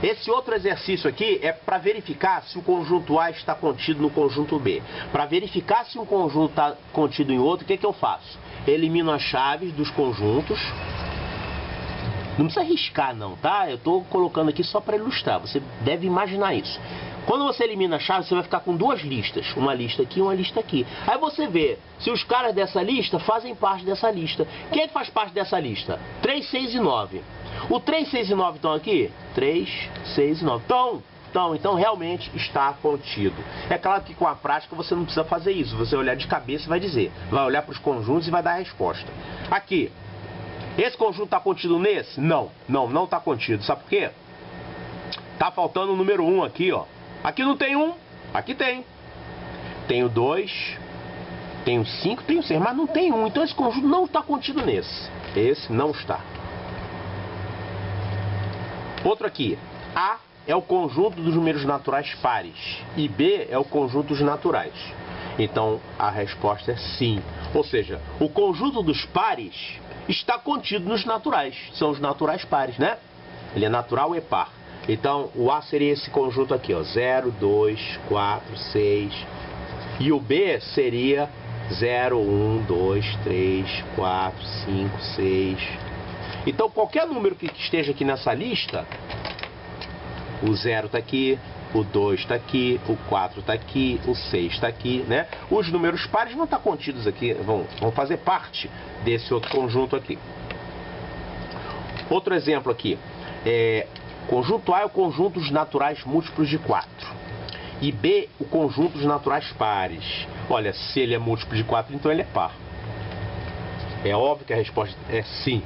Esse outro exercício aqui é para verificar se o conjunto A está contido no conjunto B. Para verificar se um conjunto está contido em outro, o que eu faço? Elimino as chaves dos conjuntos. Não precisa riscar não, tá? Eu estou colocando aqui só para ilustrar. Você deve imaginar isso. Quando você elimina a chave, você vai ficar com duas listas. Uma lista aqui e uma lista aqui. Aí você vê se os caras dessa lista fazem parte dessa lista. Quem é que faz parte dessa lista? 3, 6 e 9. O 3, 6 e 9 estão aqui? 3, 6 e 9. Então realmente está contido. É claro que com a prática você não precisa fazer isso. Você olhar de cabeça e vai dizer. Vai olhar para os conjuntos e vai dar a resposta. Aqui. Esse conjunto está contido nesse? Não está contido. Sabe por quê? Tá faltando o número 1 aqui, ó. Aqui não tem 1, aqui tem. Tem o 2, tem o 5, tem o 6, mas não tem 1. Então esse conjunto não está contido nesse. Esse não está. Outro aqui. A é o conjunto dos números naturais pares. E B é o conjunto dos naturais. Então a resposta é sim. Ou seja, o conjunto dos pares está contido nos naturais. São os naturais pares, né? Ele é natural e par. Então, o A seria esse conjunto aqui, ó. 0, 2, 4, 6. E o B seria 0, 1, 2, 3, 4, 5, 6. Então, qualquer número que esteja aqui nessa lista, o 0 está aqui, o 2 está aqui, o 4 está aqui, o 6 está aqui, né? Os números pares vão estar contidos aqui, vão fazer parte desse outro conjunto aqui. Outro exemplo aqui. Conjunto A é o conjunto dos naturais múltiplos de 4. E B, o conjunto dos naturais pares. Olha, se ele é múltiplo de 4, então ele é par. É óbvio que a resposta é sim.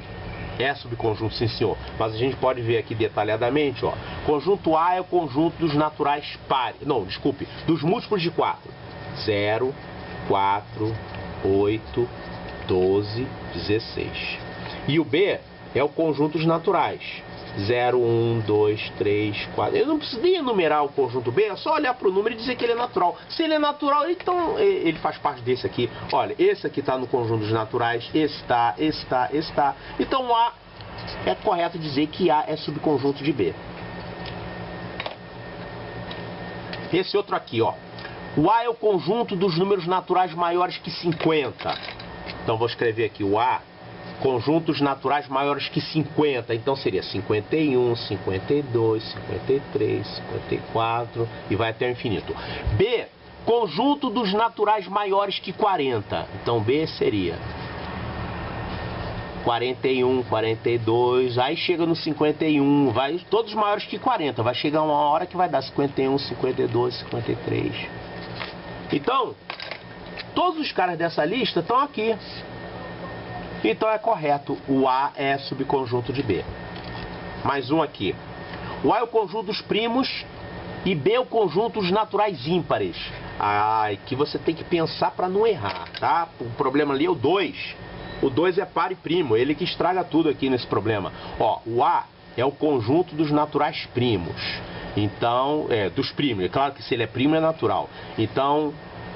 É subconjunto, sim senhor. Mas a gente pode ver aqui detalhadamente, ó. Conjunto A é o conjunto dos naturais pares. Não, desculpe, dos múltiplos de 4. 0, 4, 8, 12, 16. E o B é o conjunto dos naturais. 0, 1, 2, 3, 4. Eu não preciso nem enumerar o conjunto B, é só olhar para o número e dizer que ele é natural. Se ele é natural, então ele faz parte desse aqui. Olha, esse aqui está no conjunto dos naturais, esse está. Então A é correto dizer que A é subconjunto de B. Esse outro aqui, ó. O A é o conjunto dos números naturais maiores que 50. Então vou escrever aqui o A. Conjuntos naturais maiores que 50, então seria 51, 52, 53, 54 e vai até o infinito. B, conjunto dos naturais maiores que 40, então B seria 41, 42, aí chega no 51, vai todos maiores que 40, vai chegar uma hora que vai dar 51, 52, 53. Então, todos os caras dessa lista estão aqui. Então é correto, o A é subconjunto de B. Mais um aqui. O A é o conjunto dos primos e B é o conjunto dos naturais ímpares. Que você tem que pensar para não errar, tá? O problema ali é o 2. O 2 é par e primo, ele que estraga tudo aqui nesse problema. Ó, o A é o conjunto dos naturais primos. Então, dos primos. É claro que se ele é primo é natural. Então,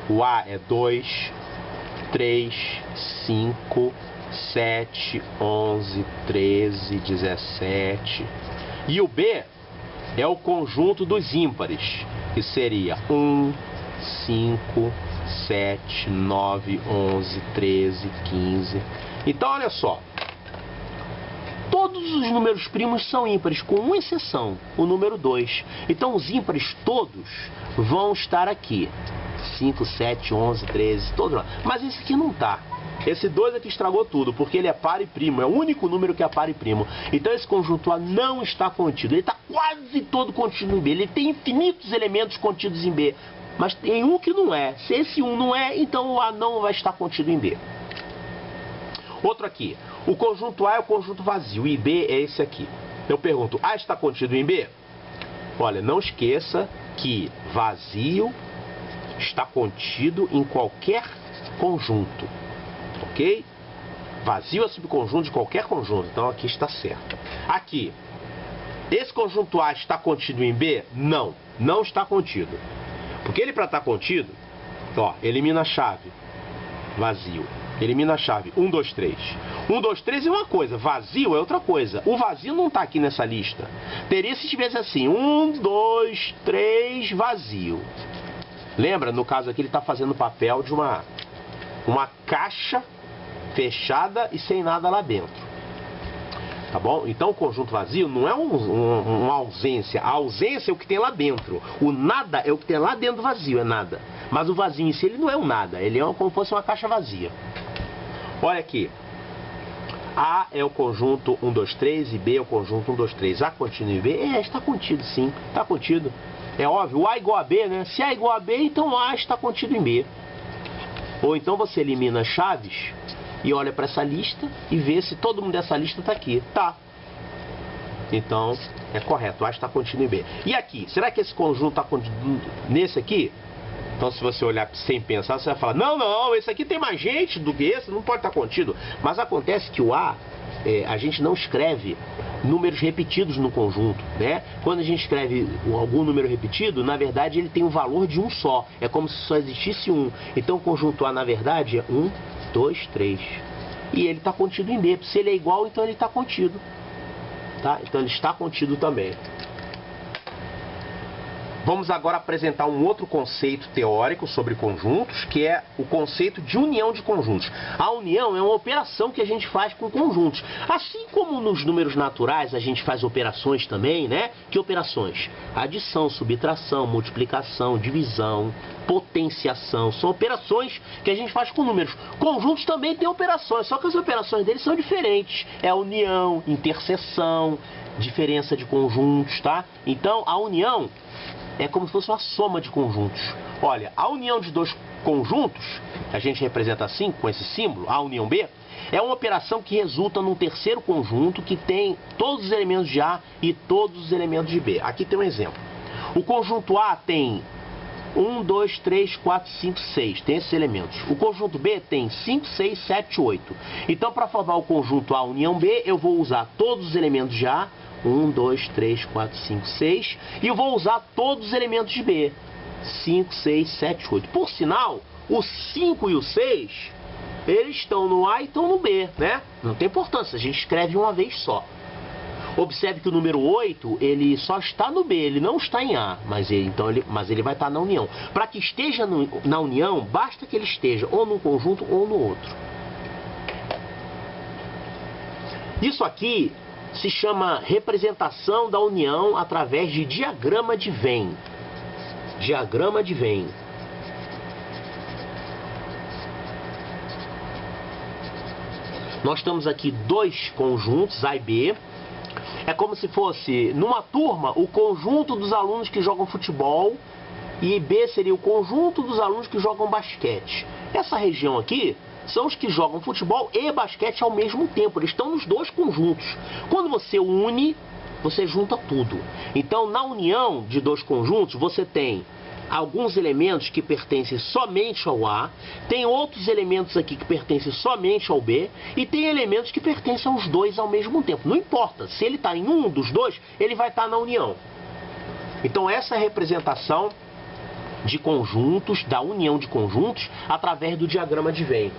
o A é 2, 3, 5... 7, 11, 13, 17. E o B é o conjunto dos ímpares, que seria 1, 5, 7, 9, 11, 13, 15. Então, olha só. Todos os números primos são ímpares, com uma exceção, o número 2. Então, os ímpares todos vão estar aqui. 5, 7, 11, 13, todos lá. Mas esse aqui não está. Esse 2 aqui estragou tudo, porque ele é par e primo, é o único número que é par e primo. Então esse conjunto A não está contido, ele está quase todo contido em B, ele tem infinitos elementos contidos em B, mas tem um que não é. Se esse 1 não é, então o A não vai estar contido em B. Outro aqui, o conjunto A é o conjunto vazio e B é esse aqui. Eu pergunto, A está contido em B? Olha, não esqueça que vazio está contido em qualquer conjunto. Ok? Vazio é subconjunto de qualquer conjunto. Então aqui está certo. Aqui, esse conjunto A está contido em B? Não, não está contido. Porque ele, para estar contido, ó, elimina a chave. Vazio. Elimina a chave. 1, 2, 3. 1, 2, 3 é uma coisa, vazio é outra coisa. O vazio não está aqui nessa lista. Teria se tivesse assim, 1, 2, 3, vazio. Lembra? No caso aqui ele está fazendo o papel de uma caixa fechada e sem nada lá dentro. Tá bom? Então o conjunto vazio não é uma ausência. A ausência é o que tem lá dentro. O nada é o que tem lá dentro do vazio, é nada. Mas o vazio em si ele não é um nada. Ele é como se fosse uma caixa vazia. Olha aqui. A é o conjunto 1, 2, 3 e B é o conjunto 1, 2, 3. A contínuo em B? Está contido sim. Está contido. É óbvio. O A igual a B, né? Se A igual a B, então A está contido em B. Ou então você elimina as chaves e olha para essa lista e vê se todo mundo dessa lista está aqui. Tá. Então, é correto. A está contido em B. E aqui? Será que esse conjunto está contido nesse aqui? Então, se você olhar sem pensar, você vai falar, não, esse aqui tem mais gente do que esse, não pode estar contido. Mas acontece que o A, a gente não escreve números repetidos no conjunto, né? Quando a gente escreve algum número repetido, na verdade ele tem um valor de um só. É como se só existisse um. Então o conjunto A, na verdade, é 1, 2, 3. E ele está contido em B. Se ele é igual, então ele está contido. Tá? Então ele está contido também. Vamos agora apresentar um outro conceito teórico sobre conjuntos, que é o conceito de união de conjuntos. A união é uma operação que a gente faz com conjuntos. Assim como nos números naturais a gente faz operações também, né? Que operações? Adição, subtração, multiplicação, divisão, potenciação. São operações que a gente faz com números. Conjuntos também têm operações, só que as operações deles são diferentes. É união, interseção, diferença de conjuntos, tá? Então, a união é como se fosse uma soma de conjuntos. Olha, a união de dois conjuntos, a gente representa assim, com esse símbolo, A união B, é uma operação que resulta num terceiro conjunto que tem todos os elementos de A e todos os elementos de B. Aqui tem um exemplo. O conjunto A tem 1, 2, 3, 4, 5, 6. Tem esses elementos. O conjunto B tem 5, 6, 7, 8. Então, para formar o conjunto A união B, eu vou usar todos os elementos de A, 1, 2, 3, 4, 5, 6. E eu vou usar todos os elementos de B. 5, 6, 7, 8. Por sinal, o 5 e o 6, eles estão no A e estão no B, né? Não tem importância, a gente escreve uma vez só. Observe que o número 8, ele só está no B, ele não está em A. Mas ele vai estar na união. Para que esteja na união, basta que ele esteja ou num conjunto ou no outro. Isso aqui se chama representação da união através de diagrama de Venn. Diagrama de Venn. Nós temos aqui dois conjuntos, A e B. É como se fosse, numa turma, o conjunto dos alunos que jogam futebol e B seria o conjunto dos alunos que jogam basquete. Essa região aqui são os que jogam futebol e basquete ao mesmo tempo. Eles estão nos dois conjuntos. Quando você une, você junta tudo. Então, na união de dois conjuntos, você tem alguns elementos que pertencem somente ao A, tem outros elementos aqui que pertencem somente ao B, e tem elementos que pertencem aos dois ao mesmo tempo. Não importa, se ele está em um dos dois, ele vai estar na união. Então essa é a representação de conjuntos, da união de conjuntos, através do diagrama de Venn.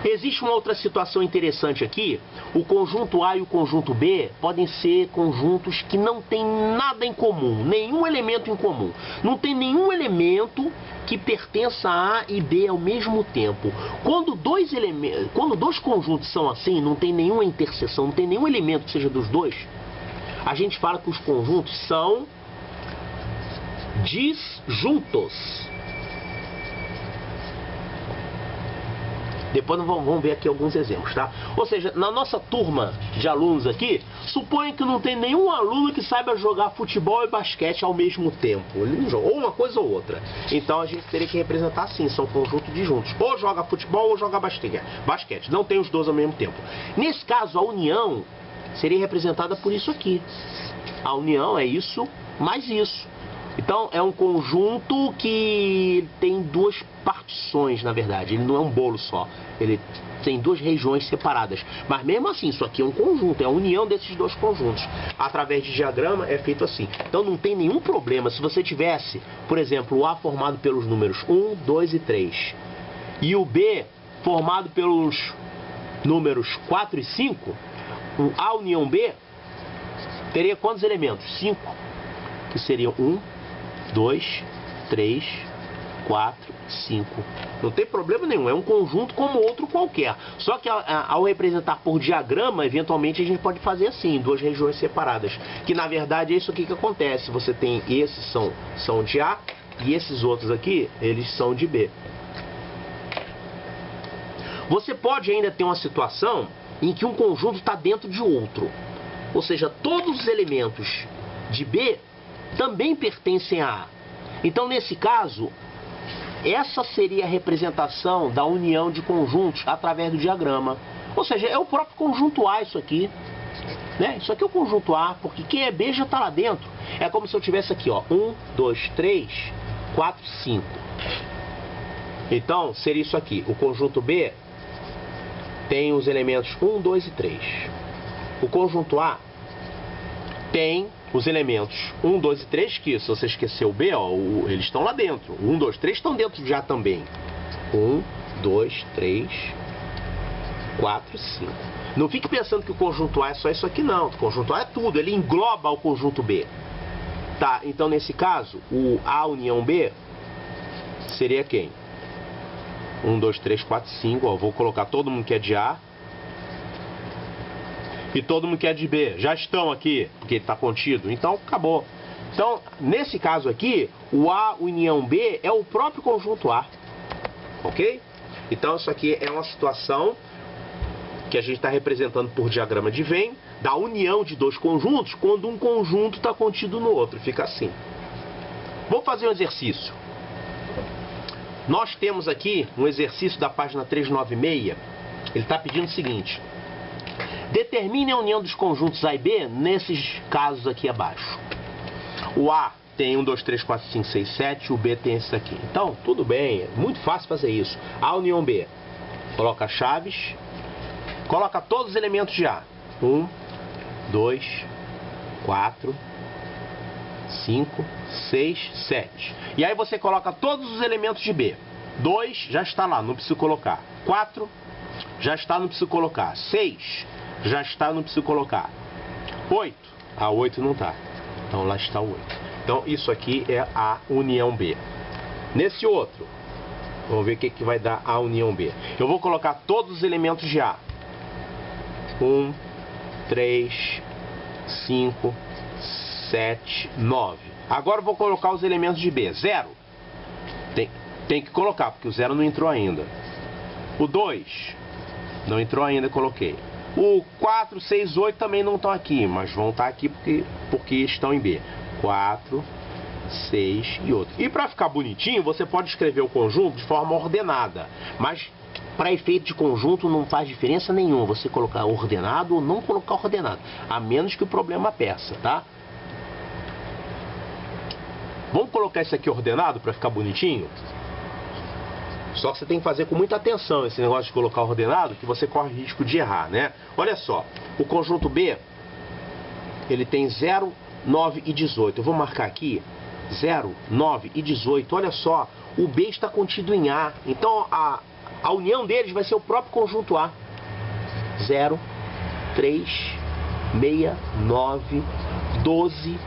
Existe uma outra situação interessante aqui. O conjunto A e o conjunto B podem ser conjuntos que não têm nada em comum, nenhum elemento em comum. Não tem nenhum elemento que pertença a A e B ao mesmo tempo. Quando dois conjuntos são assim, não tem nenhuma interseção, não tem nenhum elemento que seja dos dois, a gente fala que os conjuntos são disjuntos. Depois vamos ver aqui alguns exemplos, tá? Ou seja, na nossa turma de alunos aqui, suponha que não tem nenhum aluno que saiba jogar futebol e basquete ao mesmo tempo. Ele não joga, ou uma coisa ou outra. Então a gente teria que representar assim, são conjuntos de juntos. Ou joga futebol ou joga basquete. Não tem os dois ao mesmo tempo. Nesse caso, a união seria representada por isso aqui. A união é isso mais isso. Então é um conjunto que tem duas partições, na verdade. Ele não é um bolo só. Ele tem duas regiões separadas. Mas mesmo assim, isso aqui é um conjunto. É a união desses dois conjuntos. Através de diagrama é feito assim. Então não tem nenhum problema se você tivesse, por exemplo, o A formado pelos números 1, 2 e 3. E o B formado pelos números 4 e 5, o A união B teria quantos elementos? 5, que seriam 1, 2, 3, 4, 5. Não tem problema nenhum, é um conjunto como outro qualquer. Só que ao representar por diagrama, eventualmente a gente pode fazer assim, em duas regiões separadas. Que na verdade é isso aqui que acontece. Você tem esses são de A e esses outros aqui, eles são de B. Você pode ainda ter uma situação em que um conjunto está dentro de outro. Ou seja, todos os elementos de B também pertencem a A. Então, nesse caso, essa seria a representação da união de conjuntos através do diagrama. Ou seja, é o próprio conjunto A isso aqui. Né? Isso aqui é o conjunto A, porque quem é B já está lá dentro. É como se eu tivesse aqui, ó, 1, 2, 3, 4, 5. Então, seria isso aqui. O conjunto B tem os elementos 1, 2 e 3. O conjunto A tem os elementos 1, 2 e 3, que se você esqueceu o B, ó, eles estão lá dentro. 1, 2, 3 estão dentro de A também. 1, 2, 3, 4, 5. Não fique pensando que o conjunto A é só isso aqui, não. O conjunto A é tudo, ele engloba o conjunto B. Tá, então nesse caso, o A união B seria quem? 1, 2, 3, 4, 5. Ó, vou colocar todo mundo que é de A e todo mundo que é de B. Já estão aqui, porque está contido. Então, acabou. Então, nesse caso aqui, o A união B é o próprio conjunto A. Ok? Então, isso aqui é uma situação que a gente está representando por diagrama de Venn, da união de dois conjuntos, quando um conjunto está contido no outro. Fica assim. Vou fazer um exercício. Nós temos aqui um exercício da página 396. Ele está pedindo o seguinte: determine a união dos conjuntos A e B nesses casos aqui abaixo. O A tem 1, 2, 3, 4, 5, 6, 7. O B tem esse aqui. Então, tudo bem. É muito fácil fazer isso. A união B. Coloca chaves. Coloca todos os elementos de A. 1, 2, 4, 5, 6, 7. E aí você coloca todos os elementos de B. 2 já está lá, não preciso colocar. 4 já está, não preciso colocar. 6 já está, não preciso colocar. 8. A 8 não está. Então lá está o 8. Então isso aqui é a união B. Nesse outro, vamos ver o que vai dar a união B. Eu vou colocar todos os elementos de A. 1, 3, 5, 7, 9. Agora eu vou colocar os elementos de B. 0. Tem que colocar, porque o 0 não entrou ainda. O 2 não entrou ainda, coloquei. O 4, 6, 8 também não estão aqui, mas vão estar aqui porque estão em B. 4, 6 e outro. E para ficar bonitinho, você pode escrever o conjunto de forma ordenada. Mas para efeito de conjunto não faz diferença nenhuma você colocar ordenado ou não colocar ordenado. A menos que o problema peça, tá? Vamos colocar isso aqui ordenado para ficar bonitinho? Só que você tem que fazer com muita atenção esse negócio de colocar ordenado, que você corre risco de errar, né? Olha só, o conjunto B, ele tem 0, 9 e 18. Eu vou marcar aqui 0, 9 e 18. Olha só, o B está contido em A. Então a união deles vai ser o próprio conjunto A. 0, 3, 6, 9, 12,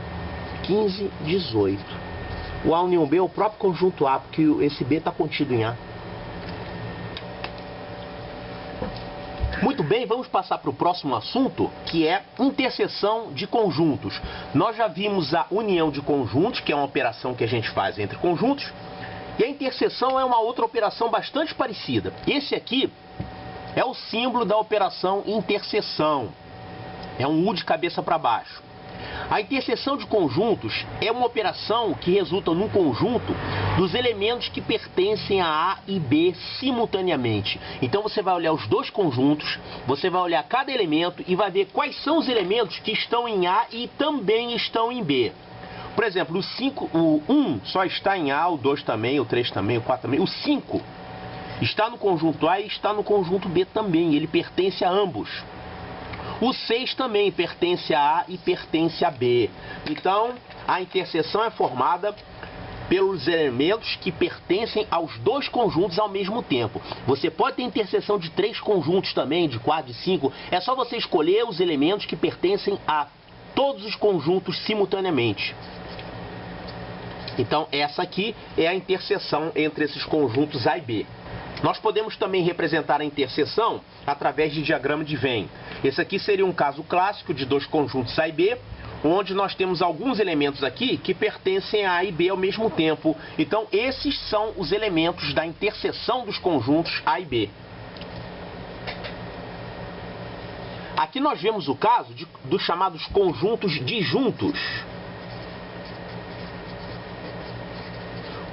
15, 18. O A união B é o próprio conjunto A, porque esse B está contido em A. Muito bem, vamos passar para o próximo assunto, que é interseção de conjuntos. Nós já vimos a união de conjuntos, que é uma operação que a gente faz entre conjuntos, e a interseção é uma outra operação bastante parecida. Esse aqui é o símbolo da operação interseção. É um U de cabeça para baixo. A interseção de conjuntos é uma operação que resulta num conjunto dos elementos que pertencem a A e B simultaneamente. Então você vai olhar os dois conjuntos, você vai olhar cada elemento e vai ver quais são os elementos que estão em A e também estão em B. Por exemplo, o 1 só está em A, o 2 também, o 3 também, o 4 também. O 5 está no conjunto A e está no conjunto B também, ele pertence a ambos. O 6 também pertence a A e pertence a B. Então, a interseção é formada pelos elementos que pertencem aos dois conjuntos ao mesmo tempo. Você pode ter interseção de 3 conjuntos também, de 4, de 5. É só você escolher os elementos que pertencem a todos os conjuntos simultaneamente. Então, essa aqui é a interseção entre esses conjuntos A e B. Nós podemos também representar a interseção através de diagrama de Venn. Esse aqui seria um caso clássico de 2 conjuntos A e B, onde nós temos alguns elementos aqui que pertencem a A e B ao mesmo tempo. Então, esses são os elementos da interseção dos conjuntos A e B. Aqui nós vemos o caso dos chamados conjuntos disjuntos.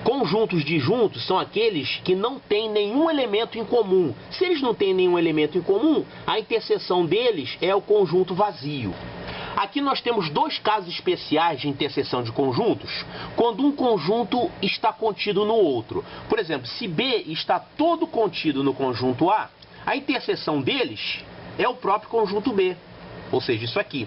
Conjuntos disjuntos são aqueles que não têm nenhum elemento em comum. Se eles não têm nenhum elemento em comum, a interseção deles é o conjunto vazio. Aqui nós temos 2 casos especiais de interseção de conjuntos, quando um conjunto está contido no outro. Por exemplo, se B está todo contido no conjunto A, a interseção deles é o próprio conjunto B, ou seja, isso aqui.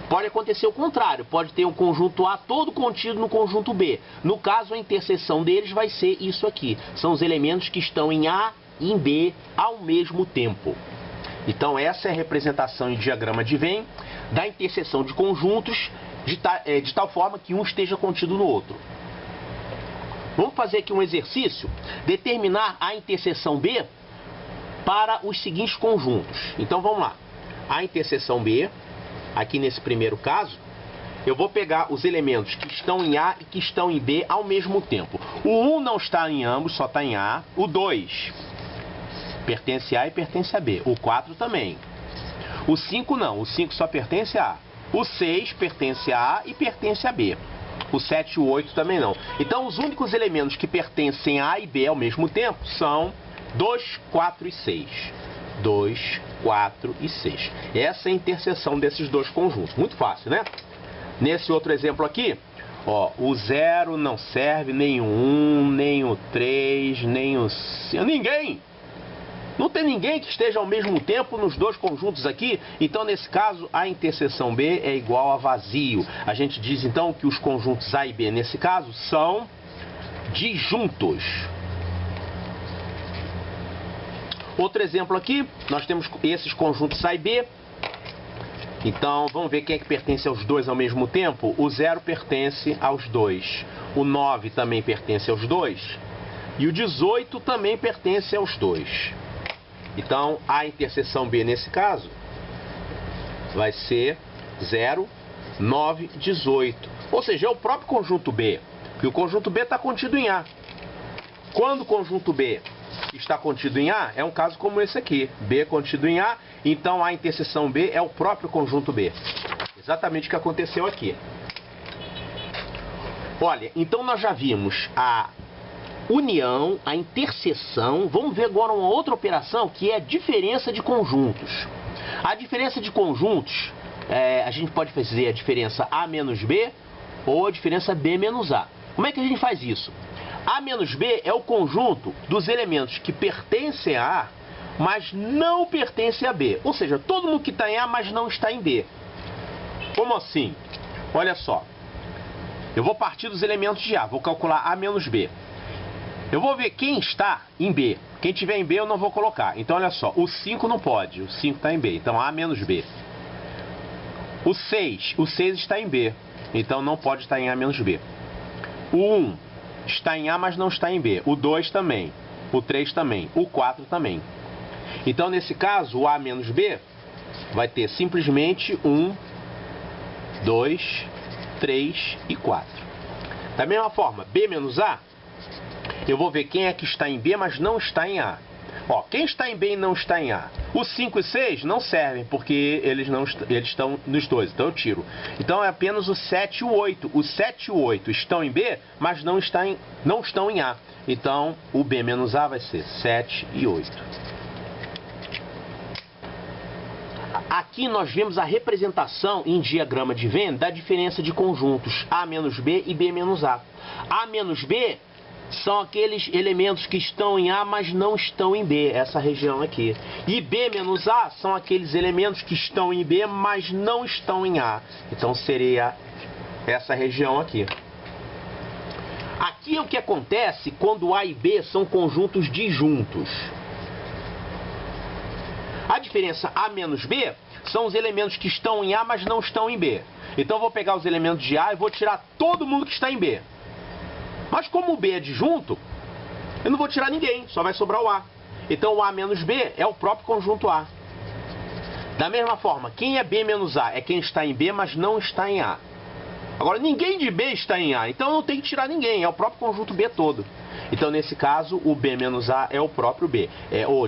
Pode acontecer o contrário, pode ter um conjunto A todo contido no conjunto B. No caso, a interseção deles vai ser isso aqui. São os elementos que estão em A e em B ao mesmo tempo. Então, essa é a representação em diagrama de Venn da interseção de conjuntos de tal forma que um esteja contido no outro. Vamos fazer aqui um exercício, determinar a interseção B para os seguintes conjuntos. Então, vamos lá. A interseção B, aqui nesse primeiro caso, eu vou pegar os elementos que estão em A e que estão em B ao mesmo tempo. O 1 não está em ambos, só está em A. O 2 pertence a A e pertence a B. O 4 também. O 5 não, o 5 só pertence a A. O 6 pertence a A e pertence a B. O 7 e o 8 também não. Então, os únicos elementos que pertencem a A e B ao mesmo tempo são 2, 4 e 6. 2, 4 e 6. Essa é a interseção desses 2 conjuntos. Muito fácil, né? Nesse outro exemplo aqui, ó, o 0 não serve, nem o 1, nem o 3, nem o 5. Ninguém! Não tem ninguém que esteja ao mesmo tempo nos 2 conjuntos aqui. Então, nesse caso, a interseção B é igual a vazio. A gente diz, então, que os conjuntos A e B, nesse caso, são disjuntos. Outro exemplo aqui, nós temos esses conjuntos A e B. Então, vamos ver quem é que pertence aos 2 ao mesmo tempo. O 0 pertence aos 2. O 9 também pertence aos 2. E o 18 também pertence aos 2. Então, a interseção B, nesse caso, vai ser 0, 9, 18. Ou seja, é o próprio conjunto B. Porque o conjunto B está contido em A. Quando o conjunto B está contido em A, é um caso como esse aqui. B contido em A, então a interseção B é o próprio conjunto B. Exatamente o que aconteceu aqui. Olha, então nós já vimos a união, a interseção. Vamos ver agora uma outra operação que é a diferença de conjuntos. A diferença de conjuntos, a gente pode fazer a diferença A menos B ou a diferença B menos A. Como é que a gente faz isso? A menos B é o conjunto dos elementos que pertencem a A, mas não pertencem a B. Ou seja, todo mundo que está em A, mas não está em B. Como assim? Olha só. Eu vou partir dos elementos de A. Vou calcular A menos B. Eu vou ver quem está em B. Quem tiver em B eu não vou colocar. Então, olha só. O 5 não pode. O 5 está em B. Então, A menos B. O 6 está em B. Então, não pode estar em A menos B. O 1 está em A, mas não está em B. O 2 também. O 3 também. O 4 também. Então, nesse caso, o A menos B vai ter simplesmente 1, 2, 3 e 4. Da mesma forma, B menos A, eu vou ver quem é que está em B, mas não está em A. Ó, quem está em B e não está em A? Os 5 e 6 não servem, porque eles estão nos dois, então eu tiro. Então é apenas o 7 e o 8. O 7 e o 8 estão em B, mas não estão em A. Então o B menos A vai ser 7 e 8. Aqui nós vemos a representação em diagrama de Venn da diferença de conjuntos A menos B e B menos A. A menos B são aqueles elementos que estão em A, mas não estão em B, essa região aqui. E B menos A são aqueles elementos que estão em B, mas não estão em A. Então seria essa região aqui. Aqui é o que acontece quando A e B são conjuntos disjuntos. A diferença A menos B são os elementos que estão em A, mas não estão em B. Então eu vou pegar os elementos de A e vou tirar todo mundo que está em B. Mas como o B é disjunto, eu não vou tirar ninguém, só vai sobrar o A. Então o A menos B é o próprio conjunto A. Da mesma forma, quem é B menos A é quem está em B, mas não está em A. Agora, ninguém de B está em A, então eu não tenho que tirar ninguém, é o próprio conjunto B todo. Então, nesse caso, o B menos A é o próprio B.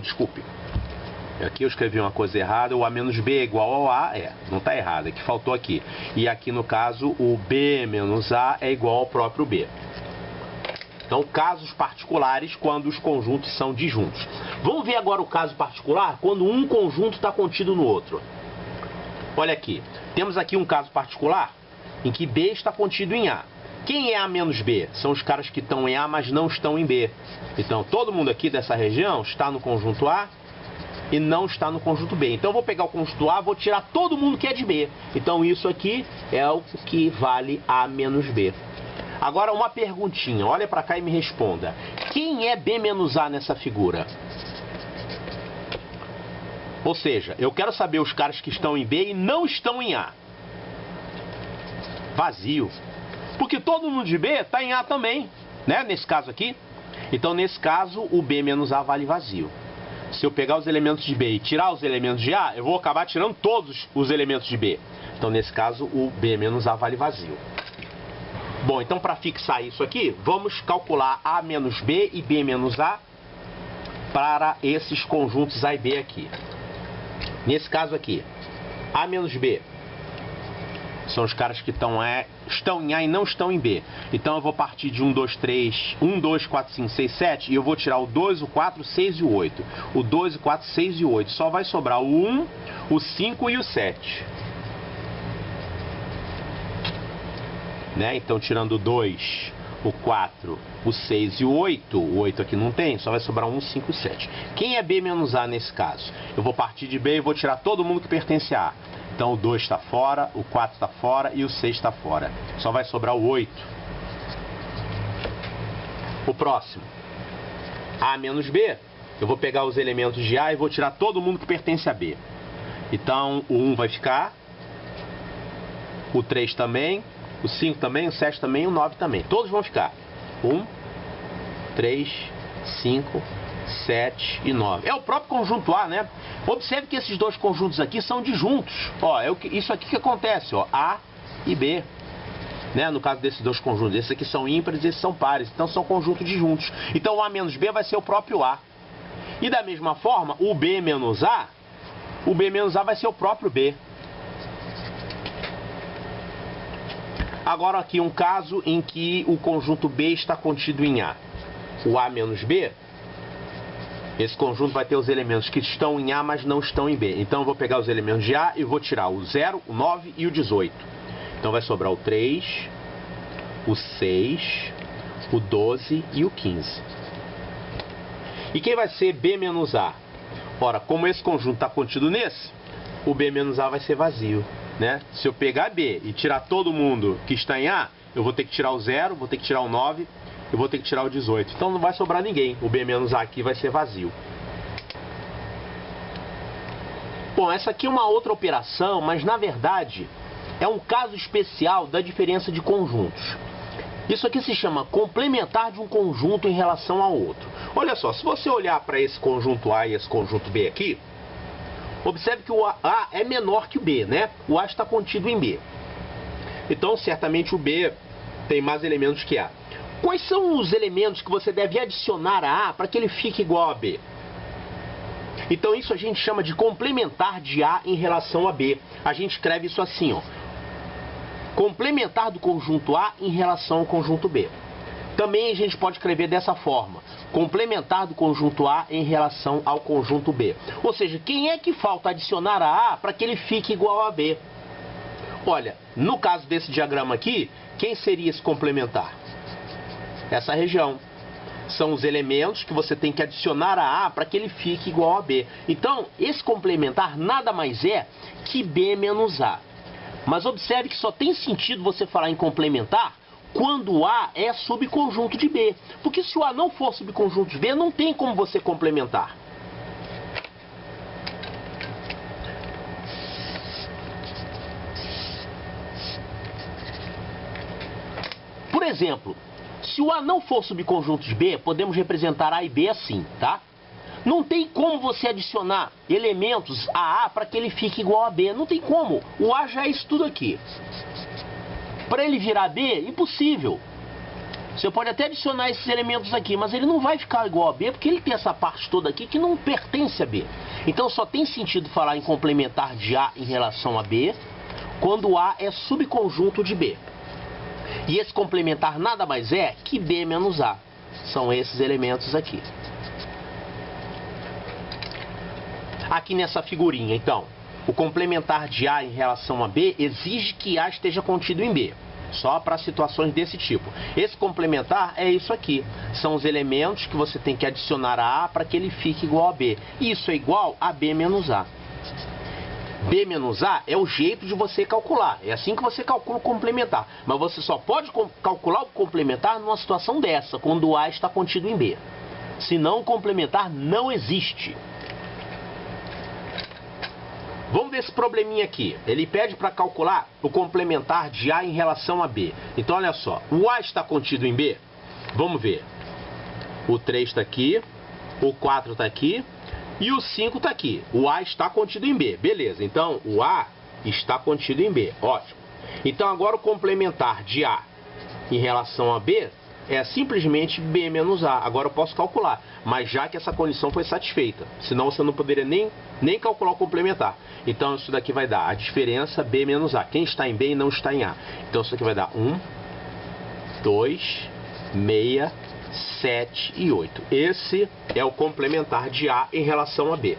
Desculpe. Aqui eu escrevi uma coisa errada, o A menos B é igual ao A, não está errado, é que faltou aqui. E aqui, no caso, o B menos A é igual ao próprio B. Então, casos particulares quando os conjuntos são disjuntos. Vamos ver agora o caso particular quando um conjunto está contido no outro. Olha aqui, temos aqui um caso particular em que B está contido em A. Quem é A menos B? São os caras que estão em A, mas não estão em B. Então, todo mundo aqui dessa região está no conjunto A e não está no conjunto B. Então, eu vou pegar o conjunto A, vou tirar todo mundo que é de B. Então, isso aqui é o que vale A menos B. Agora, uma perguntinha. Olha para cá e me responda. Quem é B menos A nessa figura? Ou seja, eu quero saber os caras que estão em B e não estão em A. Vazio. Porque todo mundo de B está em A também, né? Nesse caso aqui. Então, nesse caso, o B menos A vale vazio. Se eu pegar os elementos de B e tirar os elementos de A, eu vou acabar tirando todos os elementos de B. Então, nesse caso, o B menos A vale vazio. Bom, então para fixar isso aqui, vamos calcular A menos B e B menos A para esses conjuntos A e B aqui. Nesse caso aqui, A menos B são os caras que estão em A e não estão em B. Então eu vou partir de 1, 2, 4, 5, 6, 7 e eu vou tirar o 2, o 4, o 6 e o 8. O 2, o 4, 6 e o 8. Só vai sobrar o 1, o 5 e o 7. Né? Então, tirando o 2, o 4, o 6 e o 8 aqui não tem, só vai sobrar 1, 5 e 7. Quem é B menos A nesse caso? Eu vou partir de B e vou tirar todo mundo que pertence a A. Então, o 2 está fora, o 4 está fora e o 6 está fora. Só vai sobrar o 8. O próximo. A menos B, eu vou pegar os elementos de A e vou tirar todo mundo que pertence a B. Então, o 1 vai ficar, o 3 também, o 5 também, o 7 também, o 9 também. Todos vão ficar. 1, 3, 5, 7 e 9. É o próprio conjunto A, né? Observe que esses dois conjuntos aqui são disjuntos. Ó, isso aqui que acontece, ó, A e B. Né? No caso desses dois conjuntos, esses aqui são ímpares e esses são pares. Então são conjuntos disjuntos. Então o A menos B vai ser o próprio A. E da mesma forma, o B menos A vai ser o próprio B. Agora aqui um caso em que o conjunto B está contido em A. O A menos B, esse conjunto vai ter os elementos que estão em A, mas não estão em B. Então eu vou pegar os elementos de A e vou tirar o 0, o 9 e o 18. Então vai sobrar o 3, o 6, o 12 e o 15. E quem vai ser B menos A? Ora, como esse conjunto está contido nesse, o B menos A vai ser vazio. Né? Se eu pegar B e tirar todo mundo que está em A, eu vou ter que tirar o 0, vou ter que tirar o 9, eu vou ter que tirar o 18. Então não vai sobrar ninguém. O B menos A aqui vai ser vazio. Bom, essa aqui é uma outra operação, mas na verdade é um caso especial da diferença de conjuntos. Isso aqui se chama complementar de um conjunto em relação ao outro. Olha só, se você olhar para esse conjunto A e esse conjunto B aqui, observe que o A é menor que o B, né? O A está contido em B. Então, certamente o B tem mais elementos que A. Quais são os elementos que você deve adicionar a A para que ele fique igual a B? Então, isso a gente chama de complementar de A em relação a B. A gente escreve isso assim, ó. Complementar do conjunto A em relação ao conjunto B. Também a gente pode escrever dessa forma. Complementar do conjunto A em relação ao conjunto B. Ou seja, quem é que falta adicionar a A para que ele fique igual a B? Olha, no caso desse diagrama aqui, quem seria esse complementar? Essa região. São os elementos que você tem que adicionar a A para que ele fique igual a B. Então, esse complementar nada mais é que B menos A. Mas observe que só tem sentido você falar em complementar quando A é subconjunto de B. Porque se o A não for subconjunto de B, não tem como você complementar. Por exemplo, se o A não for subconjunto de B, podemos representar A e B assim, tá? Não tem como você adicionar elementos a A para que ele fique igual a B. Não tem como. O A já é isso tudo aqui. Para ele virar B, impossível. Você pode até adicionar esses elementos aqui, mas ele não vai ficar igual a B, porque ele tem essa parte toda aqui que não pertence a B. Então só tem sentido falar em complementar de A em relação a B, quando A é subconjunto de B. E esse complementar nada mais é que B menos A. São esses elementos aqui. Aqui nessa figurinha, então, o complementar de A em relação a B exige que A esteja contido em B. Só para situações desse tipo. Esse complementar é isso aqui. São os elementos que você tem que adicionar a A para que ele fique igual a B. Isso é igual a B menos A. B menos A é o jeito de você calcular. É assim que você calcula o complementar. Mas você só pode calcular o complementar numa situação dessa, quando o A está contido em B. Senão o complementar não existe. Vamos ver esse probleminha aqui. Ele pede para calcular o complementar de A em relação a B. Então, olha só. O A está contido em B? Vamos ver. O 3 está aqui. O 4 está aqui. E o 5 está aqui. O A está contido em B. Beleza. Então, o A está contido em B. Ótimo. Então, agora o complementar de A em relação a B é simplesmente B menos A. Agora eu posso calcular. Mas já que essa condição foi satisfeita. Senão você não poderia nem calcular o complementar. Então isso daqui vai dar a diferença B menos A. Quem está em B e não está em A. Então isso aqui vai dar 1, 2, 6, 7 e 8. Esse é o complementar de A em relação a B.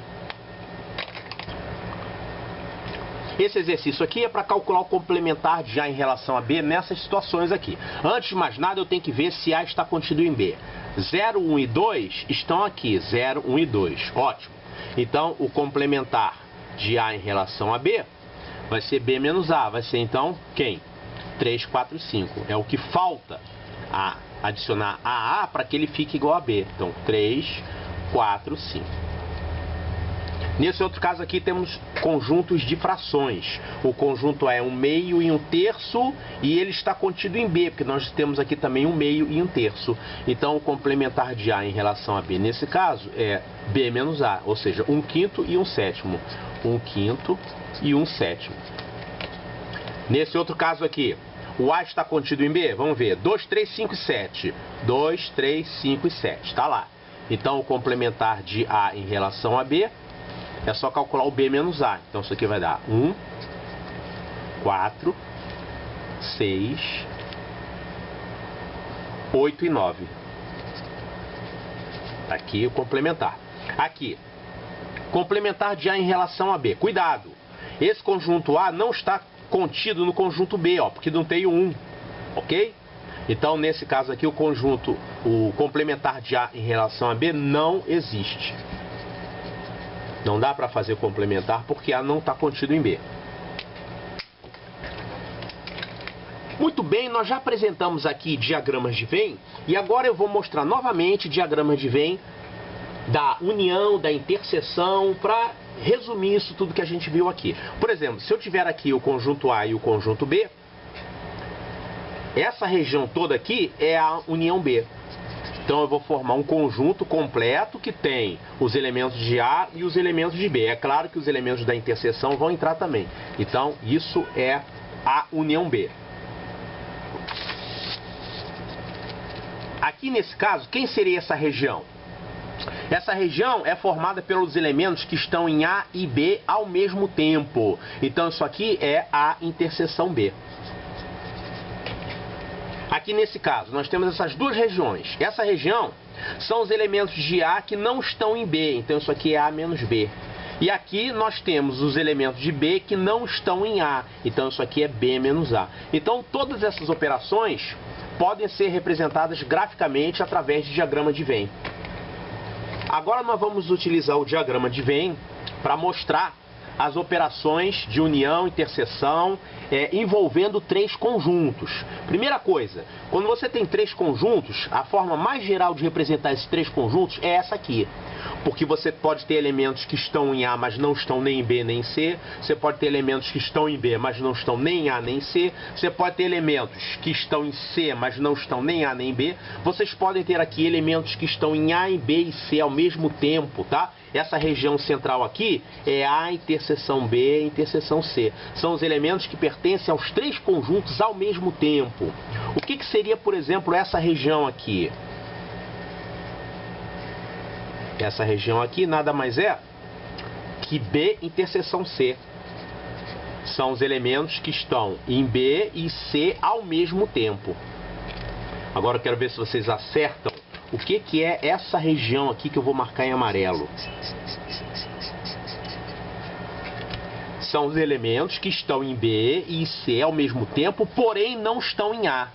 Esse exercício aqui é para calcular o complementar de A em relação a B nessas situações aqui. Antes de mais nada, eu tenho que ver se A está contido em B. 0, 1 e 2 estão aqui. 0, 1 e 2. Ótimo. Então, o complementar de A em relação a B vai ser B menos A. Vai ser, então, quem? 3, 4 e 5. É o que falta adicionar a A para que ele fique igual a B. Então, 3, 4, 5. Nesse outro caso aqui temos conjuntos de frações. O conjunto é 1/2 e 1/3 e ele está contido em B, porque nós temos aqui também 1/2 e 1/3. Então o complementar de A em relação a B nesse caso é B menos A, ou seja, 1/5 e 1/7. 1/5 e 1/7. Nesse outro caso aqui, o A está contido em B? Vamos ver. 2, 3, 5 e 7. 2, 3, 5 e 7. Está lá. Então o complementar de A em relação a B é só calcular o B menos A. Então isso aqui vai dar 1, 4, 6, 8 e 9. Aqui o complementar. Aqui, complementar de A em relação a B. Cuidado! Esse conjunto A não está contido no conjunto B, ó, porque não tem o 1. Ok? Então, nesse caso aqui, o complementar de A em relação a B não existe. Não dá para fazer complementar porque A não está contido em B. Muito bem, nós já apresentamos aqui diagramas de Venn e agora eu vou mostrar novamente diagramas de Venn da união, da interseção, para resumir isso tudo que a gente viu aqui. Por exemplo, se eu tiver aqui o conjunto A e o conjunto B, essa região toda aqui é a união B. Então eu vou formar um conjunto completo que tem os elementos de A e os elementos de B. É claro que os elementos da interseção vão entrar também. Então isso é a união B. Aqui nesse caso, quem seria essa região? Essa região é formada pelos elementos que estão em A e B ao mesmo tempo. Então isso aqui é a interseção B. Aqui nesse caso, nós temos essas duas regiões. Essa região são os elementos de A que não estão em B. Então isso aqui é A menos B. E aqui nós temos os elementos de B que não estão em A. Então isso aqui é B menos A. Então todas essas operações podem ser representadas graficamente através de diagrama de Venn. Agora nós vamos utilizar o diagrama de Venn para mostrar as operações de união, interseção, envolvendo três conjuntos. Primeira coisa, quando você tem três conjuntos, a forma mais geral de representar esses três conjuntos é essa aqui. Porque você pode ter elementos que estão em A, mas não estão nem em B nem em C. Você pode ter elementos que estão em B, mas não estão nem em A nem em C. Você pode ter elementos que estão em C, mas não estão nem em A nem em B. Vocês podem ter aqui elementos que estão em A, em B e C ao mesmo tempo, tá? Essa região central aqui é A, interseção B, interseção C. São os elementos que pertencem aos três conjuntos ao mesmo tempo. O que seria, por exemplo, essa região aqui? Essa região aqui nada mais é que B interseção C. São os elementos que estão em B e C ao mesmo tempo. Agora eu quero ver se vocês acertam o que é essa região aqui que eu vou marcar em amarelo. São os elementos que estão em B e C ao mesmo tempo, porém não estão em A.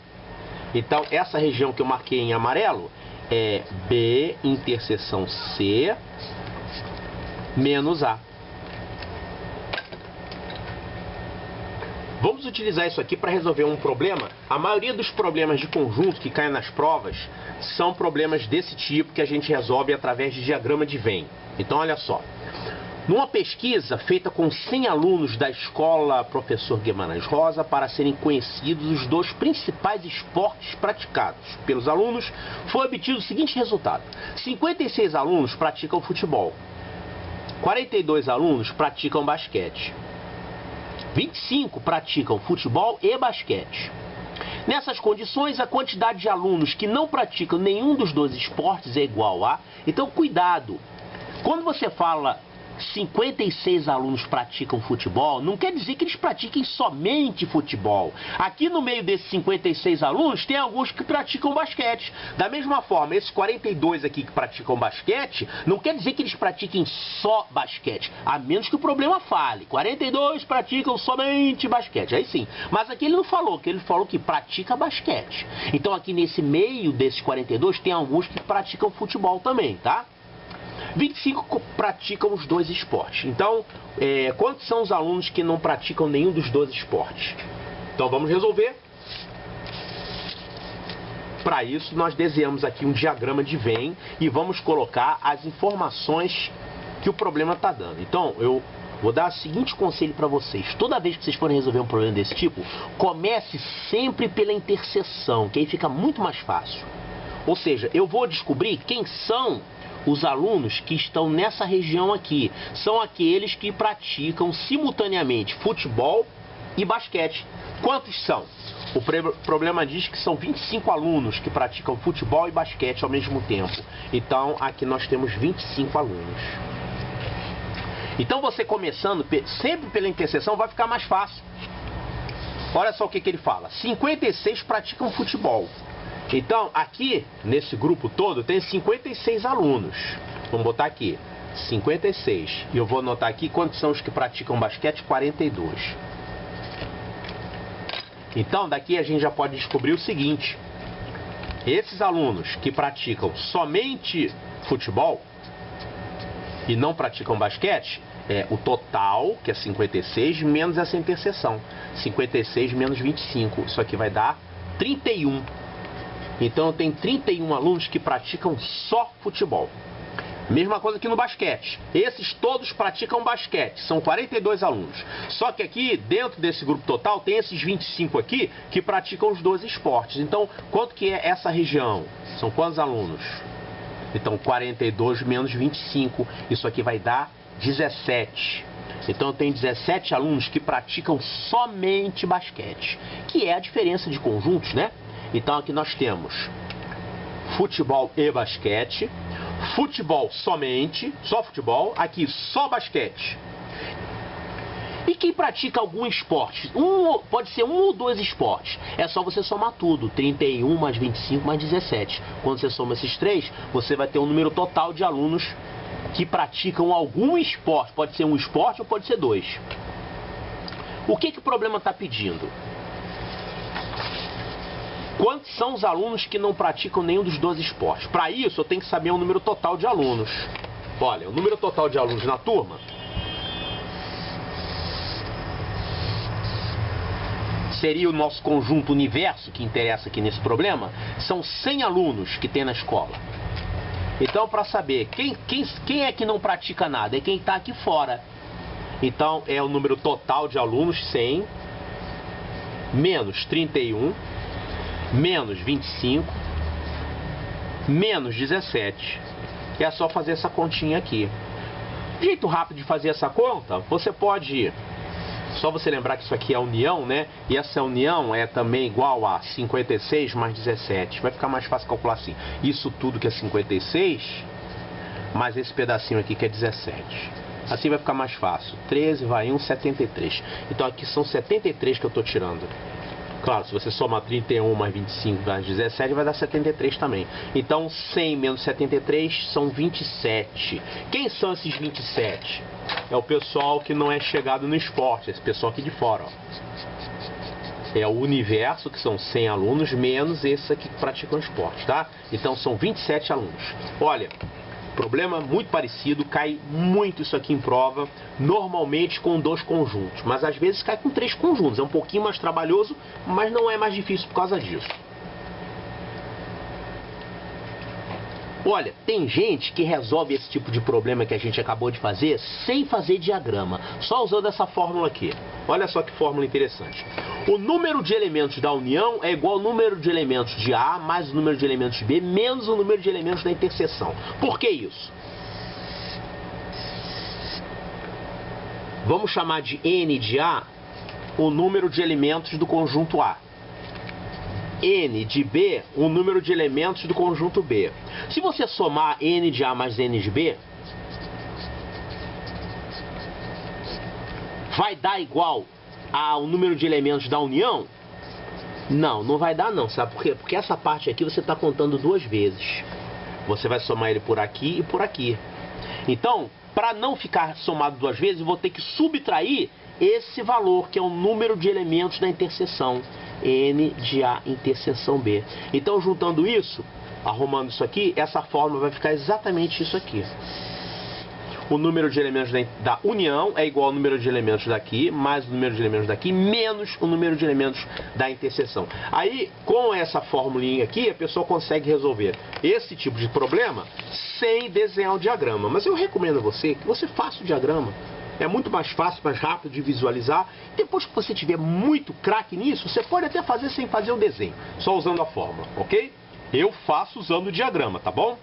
Então essa região que eu marquei em amarelo é B interseção C menos A. Vamos utilizar isso aqui para resolver um problema. A maioria dos problemas de conjunto que caem nas provas são problemas desse tipo que a gente resolve através de diagrama de Venn. Então olha só. Numa pesquisa feita com 100 alunos da escola Professor Guimarães Rosa para serem conhecidos os dois principais esportes praticados pelos alunos, foi obtido o seguinte resultado: 56 alunos praticam futebol, 42 alunos praticam basquete, 25 praticam futebol e basquete. Nessas condições, a quantidade de alunos que não praticam nenhum dos dois esportes é igual a... Então, cuidado! Quando você fala 56 alunos praticam futebol, não quer dizer que eles pratiquem somente futebol. Aqui no meio desses 56 alunos, tem alguns que praticam basquete. Da mesma forma, esses 42 aqui que praticam basquete, não quer dizer que eles pratiquem só basquete, a menos que o problema fale. 42 praticam somente basquete, aí sim. Mas aqui ele não falou, que ele falou que pratica basquete. Então aqui nesse meio desses 42, tem alguns que praticam futebol também, tá? 25 praticam os dois esportes. Então, quantos são os alunos que não praticam nenhum dos dois esportes? Então, vamos resolver. Para isso, nós desenhamos aqui um diagrama de Venn e vamos colocar as informações que o problema está dando. Então, eu vou dar o seguinte conselho para vocês. Toda vez que vocês forem resolver um problema desse tipo, comece sempre pela interseção, que aí fica muito mais fácil. Ou seja, eu vou descobrir quem são os alunos que estão nessa região aqui. São aqueles que praticam simultaneamente futebol e basquete. Quantos são? O problema diz que são 25 alunos que praticam futebol e basquete ao mesmo tempo. Então, aqui nós temos 25 alunos. Então, você começando sempre pela interseção vai ficar mais fácil. Olha só o que ele fala. 56 praticam futebol. Então, aqui, nesse grupo todo, tem 56 alunos. Vamos botar aqui, 56. E eu vou anotar aqui quantos são os que praticam basquete, 42. Então, daqui a gente já pode descobrir o seguinte. Esses alunos que praticam somente futebol e não praticam basquete, o total, que é 56, menos essa interseção. 56 menos 25. Isso aqui vai dar 31. Então eu tenho 31 alunos que praticam só futebol. Mesma coisa que no basquete. Esses todos praticam basquete. São 42 alunos. Só que aqui, dentro desse grupo total, tem esses 25 aqui que praticam os dois esportes. Então, quanto que é essa região? São quantos alunos? Então, 42 menos 25. Isso aqui vai dar 17. Então, eu tenho 17 alunos que praticam somente basquete. Que é a diferença de conjuntos, né? Então aqui nós temos futebol e basquete, futebol somente, só futebol, aqui só basquete. E quem pratica algum esporte? Pode ser um ou dois esportes. É só você somar tudo, 31 mais 25 mais 17. Quando você soma esses três, você vai ter um número total de alunos que praticam algum esporte. Pode ser um esporte ou pode ser dois. O que o problema está pedindo? Quantos são os alunos que não praticam nenhum dos dois esportes? Para isso, eu tenho que saber o número total de alunos. Olha, o número total de alunos na turma seria o nosso conjunto universo, que interessa aqui nesse problema, são 100 alunos que tem na escola. Então, para saber quem é que não pratica nada, é quem está aqui fora. Então, é o número total de alunos, 100, menos 31, menos 25, menos 17. É só fazer essa continha aqui. Jeito rápido de fazer essa conta, você pode... Só você lembrar que isso aqui é a união, né? E essa união é também igual a 56 mais 17. Vai ficar mais fácil calcular assim. Isso tudo que é 56, mais esse pedacinho aqui que é 17. Assim vai ficar mais fácil. 13 vai 1, 73. Então aqui são 73 que eu estou tirando. Claro, se você somar 31 mais 25 mais 17, vai dar 73 também. Então 100 menos 73 são 27. Quem são esses 27? É o pessoal que não é chegado no esporte, esse pessoal aqui de fora, ó. É o universo, que são 100 alunos, menos esses aqui que praticam esporte, tá? Então são 27 alunos. Olha, problema muito parecido, cai muito isso aqui em prova, normalmente com 2 conjuntos, mas às vezes cai com 3 conjuntos, é um pouquinho mais trabalhoso, mas não é mais difícil por causa disso. Olha, tem gente que resolve esse tipo de problema que a gente acabou de fazer sem fazer diagrama, só usando essa fórmula aqui. Olha só que fórmula interessante. O número de elementos da união é igual ao número de elementos de A mais o número de elementos de B menos o número de elementos da interseção. Por que isso? Vamos chamar de N de A o número de elementos do conjunto A. N de B, o número de elementos do conjunto B. Se você somar N de A mais N de B, vai dar igual ao número de elementos da união? Não, não vai dar não. Sabe por quê? Porque essa parte aqui você está contando 2 vezes. Você vai somar ele por aqui e por aqui. Então, para não ficar somado 2 vezes, eu vou ter que subtrair esse valor, que é o número de elementos da interseção. N de A interseção B. Então, juntando isso, arrumando isso aqui, essa fórmula vai ficar exatamente isso aqui. O número de elementos da união é igual ao número de elementos daqui, mais o número de elementos daqui, menos o número de elementos da interseção. Aí, com essa formulinha aqui, a pessoa consegue resolver esse tipo de problema sem desenhar o diagrama. Mas eu recomendo a você que você faça o diagrama. É muito mais fácil, mais rápido de visualizar. Depois que você tiver muito craque nisso, você pode até fazer sem fazer o desenho, só usando a fórmula, ok? Eu faço usando o diagrama, tá bom?